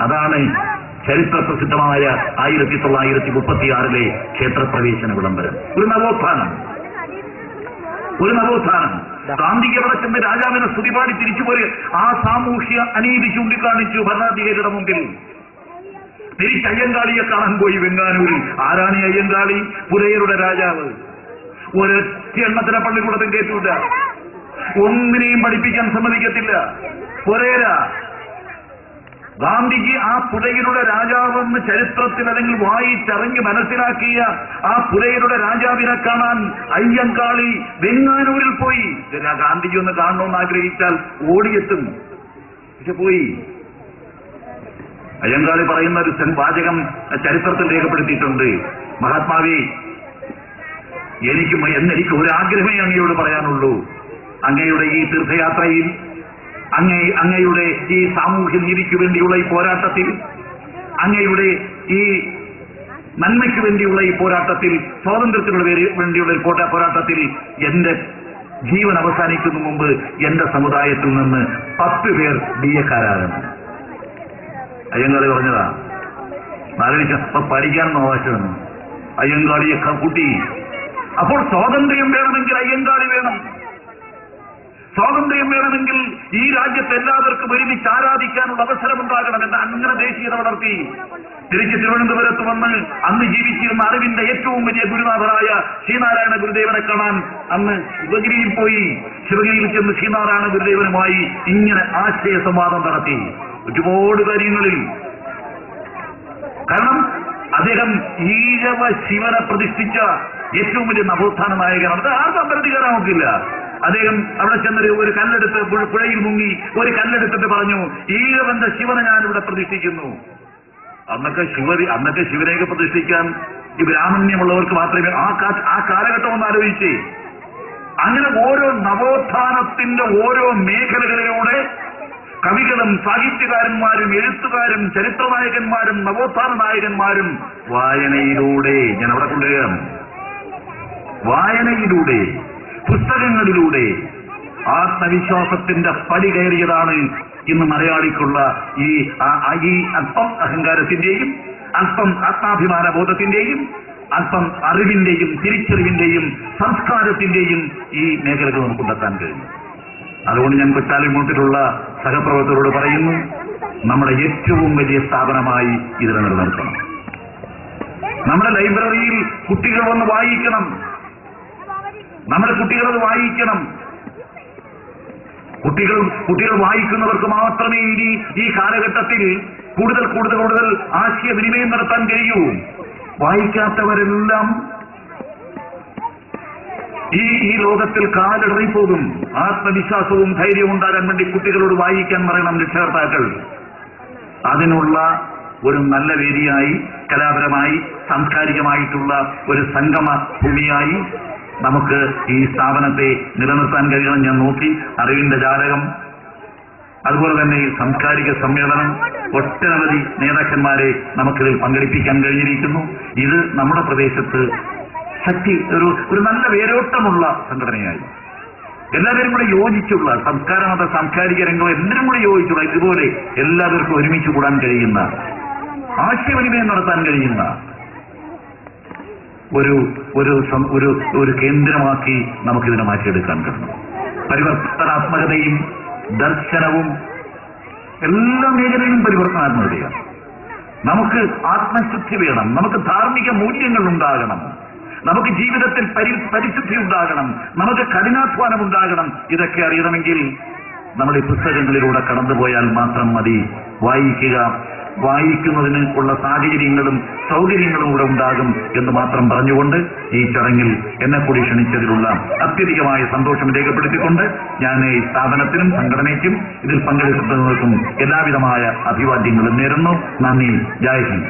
അതാണ് ചരിത്ര പ്രസിദ്ധമായ 1936 ക്ഷേത്രപ്രവേശന വിളംബരം. ഒരു നവോത്ഥാനം. ഗാന്ധിക്ക് അവിടെ ചെന്ന് രാജാവിനെ സ്തുതിപാടി തിരിച്ചുപോയി ആ സാമൂഹ്യ അനീതി ചൂണ്ടിക്കാണിച്ചു ഭരണാധികാരിയുടെ മുമ്പിൽ. തിരിച്ച് അയ്യങ്കാളിയെ കാണാൻ പോയി വെങ്ങാനൂരിൽ. ആരാണ് ഈ അയ്യങ്കാളി? പുരയരുടെ രാജാവ്. ഒരൊറ്റ എണ്ണത്തിനെ പള്ളിക്കൂടത്തിൽ കയറ്റൂല, ഒന്നിനെയും പഠിപ്പിക്കാൻ സമ്മതിക്കത്തില്ല. പുരയര ഗാന്ധിജി ആ പുരയരുടെ രാജാവെന്ന് ചരിത്രത്തിൽ അല്ലെങ്കിൽ വായിച്ചറിഞ്ഞ് മനസ്സിലാക്കിയ ആ പുരയരുടെ രാജാവിനെ കാണാൻ അയ്യങ്കാളി വെങ്ങാനൂരിൽ പോയി. ഗാന്ധിജി ഒന്ന് കാണണമെന്ന് ആഗ്രഹിച്ചാൽ ഓടിയെത്തും. പക്ഷെ പോയി. അയ്യങ്കാളി പറയുന്ന ഒരു വാചകം ചരിത്രത്തിൽ രേഖപ്പെടുത്തിയിട്ടുണ്ട്. മഹാത്മാവേ, എനിക്ക് ഒരു ആഗ്രഹമേ അങ്ങയോട് പറയാനുള്ളൂ. അങ്ങയുടെ ഈ തീർത്ഥയാത്രയിൽ, അങ്ങയുടെ ഈ സാമൂഹ്യ നീതിക്ക് വേണ്ടിയുള്ള ഈ പോരാട്ടത്തിൽ, അങ്ങയുടെ ഈ നന്മയ്ക്ക് വേണ്ടിയുള്ള ഈ പോരാട്ടത്തിൽ, സ്വാതന്ത്ര്യത്തിനുള്ള വേണ്ടിയുള്ള ഈ പോരാട്ടത്തിൽ എന്റെ ജീവൻ അവസാനിക്കുന്നതിന് മുമ്പ് എന്റെ സമുദായത്തിൽ നിന്ന് 10 പേർ ബിഎക്കാരാകണം. അയ്യങ്കാളി പറഞ്ഞതാ. നാലടിച്ചപ്പോ പഠിക്കാനൊന്നും അവകാശമാണ്. അയ്യങ്കാളിയൊക്കെ കൂട്ടി. അപ്പോൾ സ്വാതന്ത്ര്യം വേണമെങ്കിൽ അയ്യങ്കാളി വേണം. സ്വാതന്ത്ര്യം വേണമെങ്കിൽ ഈ രാജ്യത്ത് എല്ലാവർക്കും ഒരുമിച്ച് ആരാധിക്കാനുള്ള അവസരമുണ്ടാകണമെന്ന് അങ്ങനെ ദേശീയത വളർത്തി. തിരിച്ച് തിരുവനന്തപുരത്ത് വന്ന് അന്ന് ജീവിച്ചിരുന്ന അറിവിന്റെ ഏറ്റവും വലിയ ഗുരുനാഥനായ ശ്രീനാരായണ ഗുരുദേവനെ കാണാൻ അന്ന് ശിവഗിരിയിൽ പോയി. ശിവഗിരിയിൽ ചെന്ന് ശ്രീനാരായണ ഗുരുദേവനുമായി ഇങ്ങനെ ആശയ സംവാദം നടത്തി. ഒരുപാട് കാര്യങ്ങളിൽ. കാരണം അദ്ദേഹം ഈഴവ ശിവനെ പ്രതിഷ്ഠിച്ച ഏറ്റവും വലിയ നവോത്ഥാന നായകനാണ്. അത് ആർക്കും അമ്പരത്തിക്കാരാൻ നോക്കില്ല. അദ്ദേഹം അവിടെ ചെന്നൊരു ഒരു കല്ലെടുത്ത് പുഴയിൽ മുങ്ങി ഒരു കല്ലെടുത്തിട്ട് പറഞ്ഞു, ഈഴവന്റെ ശിവനെ ഞാനിവിടെ പ്രതിഷ്ഠിക്കുന്നു. അന്നൊക്കെ ശിവനെയൊക്കെ പ്രതിഷ്ഠിക്കാൻ ഈ ബ്രാഹ്മണ്യമുള്ളവർക്ക് മാത്രമേ ആ കാലഘട്ടം ഒന്ന് ആലോചിച്ചേ. അങ്ങനെ ഓരോ നവോത്ഥാനത്തിന്റെ ഓരോ മേഖലകളിലൂടെ കവികളും സാഹിത്യകാരന്മാരും എഴുത്തുകാരും ചരിത്രനായകന്മാരും നവോത്ഥാന നായകന്മാരും വായനയിലൂടെ, ഞാൻ അവിടെ കൊണ്ടുവരികയാണ്, വായനയിലൂടെ പുസ്തകങ്ങളിലൂടെ ആത്മവിശ്വാസത്തിന്റെ പടി കയറിയതാണ് ഇന്ന് മലയാളിക്കുള്ള ഈ അല്പം അഹങ്കാരത്തിന്റെയും അല്പം ആത്മാഭിമാന ബോധത്തിന്റെയും അല്പം അറിവിന്റെയും തിരിച്ചറിവിന്റെയും സംസ്കാരത്തിന്റെയും ഈ മേഖലകൾ നമുക്ക് കണ്ടെത്താൻ കഴിയും. അതുകൊണ്ട് ഞാൻ കുറ്റാലിമൂട്ടിലുള്ള സഹപ്രവർത്തകരോട് പറയുന്നു, നമ്മുടെ ഏറ്റവും വലിയ സ്ഥാപനമായി ഇതിനെ നിലനിർത്തണം. നമ്മുടെ ലൈബ്രറിയിൽ കുട്ടികൾ വന്ന് വായിക്കണം. നമ്മുടെ കുട്ടികളത് വായിക്കണം. കുട്ടികൾ വായിക്കുന്നവർക്ക് മാത്രമേ ഇനി ഈ കാലഘട്ടത്തിൽ കൂടുതൽ ആശയവിനിമയം നടത്താൻ കഴിയൂ. വായിക്കാത്തവരെല്ലാം ഈ ലോകത്തിൽ കാലിടറിപ്പോകും. ആത്മവിശ്വാസവും ധൈര്യവും ഉണ്ടാകാൻ വേണ്ടി കുട്ടികളോട് വായിക്കാൻ പറയണം രക്ഷകർത്താക്കൾ. അതിനുള്ള ഒരു നല്ല വേദിയായി, കലാപരമായി സാംസ്കാരികമായിട്ടുള്ള ഒരു സംഗമ ഭൂമിയായി നമുക്ക് ഈ സ്ഥാപനത്തെ നിലനിർത്താൻ കഴിയണം. ഞാൻ നോക്കി അറിവിന്റെ ജാലകം, അതുപോലെ തന്നെ സാംസ്കാരിക സമ്മേളനം, ഒട്ടനവധി നേതാക്കന്മാരെ നമുക്കിതിൽ പങ്കെടുപ്പിക്കാൻ കഴിഞ്ഞിരിക്കുന്നു. ഇത് നമ്മുടെ പ്രദേശത്ത് ശക്തി ഒരു നല്ല വേരോട്ടമുള്ള സംഘടനയായി എല്ലാവരും കൂടെ യോജിച്ചുള്ള സംസ്കാരമത സാംസ്കാരിക രംഗം എല്ലാവരും കൂടെ യോജിച്ചുള്ള ഇതുപോലെ എല്ലാവർക്കും ഒരുമിച്ച് കൂടാൻ കഴിയുന്ന, ആശയവിനിമയം നടത്താൻ കഴിയുന്ന ഒരു കേന്ദ്രമാക്കി നമുക്കിതിനെ മാറ്റിയെടുക്കാൻ കഴിയും. പരിവർത്തനാത്മകതയും ദർശനവും എല്ലാ മേഖലയിലും പരിവർത്തനാത്മകതയാണ്. നമുക്ക് ആത്മശുദ്ധി വേണം, നമുക്ക് ധാർമ്മിക മൂല്യങ്ങൾ ഉണ്ടാകണം, നമുക്ക് ജീവിതത്തിൽ പരിശുദ്ധി ഉണ്ടാകണം, നമുക്ക് കഠിനാധ്വാനം ഉണ്ടാകണം. ഇതൊക്കെ അറിയണമെങ്കിൽ നമ്മൾ ഈ പുസ്തകങ്ങളിലൂടെ കടന്നുപോയാൽ മാത്രം മതി. വായിക്കുന്നതിന് ഉള്ള സാഹചര്യങ്ങളും സൗകര്യങ്ങളും കൂടെ ഉണ്ടാകും എന്ന് മാത്രം പറഞ്ഞുകൊണ്ട് ഈ ചടങ്ങിൽ എന്നെ കൂടി ക്ഷണിച്ചതിലുള്ള അത്യധികമായ സന്തോഷം രേഖപ്പെടുത്തിക്കൊണ്ട് ഞാൻ ഈ സ്ഥാപനത്തിനും സംഘടനയ്ക്കും ഇതിൽ പങ്കെടുക്കുന്നവർക്കും എല്ലാവിധമായ അഭിവാദ്യങ്ങളും നേരുന്നു. നന്ദി. ജയ് ഹിന്ദ്.